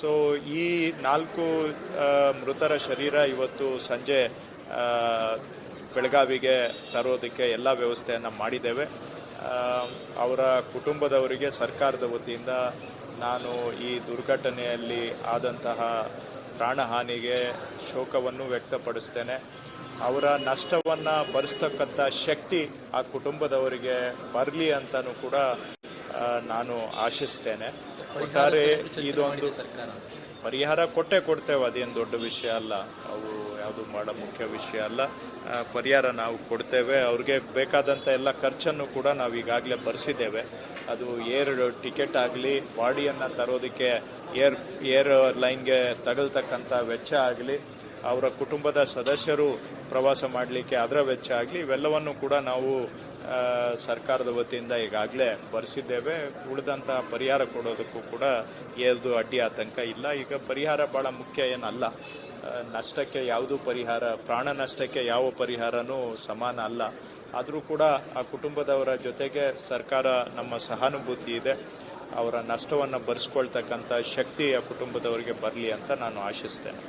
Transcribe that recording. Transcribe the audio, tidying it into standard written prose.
So ಈ 4 ಮೃತರ ಶರೀರ ಇವತ್ತು ಸಂಜೆ ಬೆಳಗಾವಿಗೆ ತರೋದಕ್ಕೆ ಎಲ್ಲ ವ್ಯವಸ್ಥೆಯನ್ನು ಮಾಡಿದ್ದೇವೆ. ಅವರ ಕುಟುಂಬದವರಿಗೆ ಸರ್ಕಾರದ ವತಿಯಿಂದ ನಾನು ಈ ದುರ್ಘಟನೆಯಲ್ಲಿ ಆದಂತಹ ಪ್ರಾಣಹಾನಿಗೆ ಶೋಕವನ್ನು ವ್ಯಕ್ತಪಡಿಸ್ತೇನೆ. ಅವರ ನಷ್ಟವನ್ನು ಭರಿಸ್ತಕ್ಕಂಥ ಶಕ್ತಿ ಆ ಕುಟುಂಬದವರಿಗೆ ಬರಲಿ ಅಂತಲೂ ಕೂಡ ನಾನು ಆಶಿಸ್ತೇನೆ. ಒಟ್ಟಾರೆ ಇದೊಂದು ಪರಿಹಾರ ಕೊಡ್ತೇವೆ, ಅದೇನು ದೊಡ್ಡ ವಿಷಯ ಅಲ್ಲ, ಅವು ಯಾವುದು ಮಾಡೋ ಮುಖ್ಯ ವಿಷಯ ಅಲ್ಲ. ಪರಿಹಾರ ನಾವು ಕೊಡ್ತೇವೆ. ಅವ್ರಿಗೆ ಬೇಕಾದಂಥ ಎಲ್ಲ ಖರ್ಚನ್ನು ಕೂಡ ನಾವು ಈಗಾಗಲೇ ಭರಿಸಿದ್ದೇವೆ. ಅದು ಏರ್ ಟಿಕೆಟ್ ಆಗಲಿ, ಬಾಡಿಯನ್ನು ತರೋದಕ್ಕೆ ಏರ್ ಲೈನ್ಗೆ ತಗಲ್ತಕ್ಕಂಥ ವೆಚ್ಚ ಆಗಲಿ, ಅವರ ಕುಟುಂಬದ ಸದಸ್ಯರು ಪ್ರವಾಸ ಮಾಡಲಿಕ್ಕೆ ಅದರ ವೆಚ್ಚ ಆಗಲಿ, ಇವೆಲ್ಲವನ್ನು ಕೂಡ ನಾವು ಸರ್ಕಾರದ ವತಿಯಿಂದ ಈಗಾಗಲೇ ಭರಿಸಿದ್ದೇವೆ. ಉಳಿದಂತಹ ಪರಿಹಾರ ಕೊಡೋದಕ್ಕೂ ಕೂಡ ಏನು ಅಡ್ಡಿ ಆತಂಕ ಇಲ್ಲ. ಈಗ ಪರಿಹಾರ ಭಾಳ ಮುಖ್ಯ ಏನಲ್ಲ. ನಷ್ಟಕ್ಕೆ ಯಾವುದು ಪರಿಹಾರ, ಪ್ರಾಣ ನಷ್ಟಕ್ಕೆ ಯಾವ ಪರಿಹಾರನೂ ಸಮಾನ ಅಲ್ಲ. ಆದರೂ ಕೂಡ ಆ ಕುಟುಂಬದವರ ಜೊತೆಗೆ ಸರ್ಕಾರ ನಮ್ಮ ಸಹಾನುಭೂತಿ ಇದೆ. ಅವರ ನಷ್ಟವನ್ನು ಭರಿಸ್ಕೊಳ್ತಕ್ಕಂಥ ಶಕ್ತಿ ಆ ಕುಟುಂಬದವರಿಗೆ ಬರಲಿ ಅಂತ ನಾನು ಆಶಿಸ್ತೇನೆ.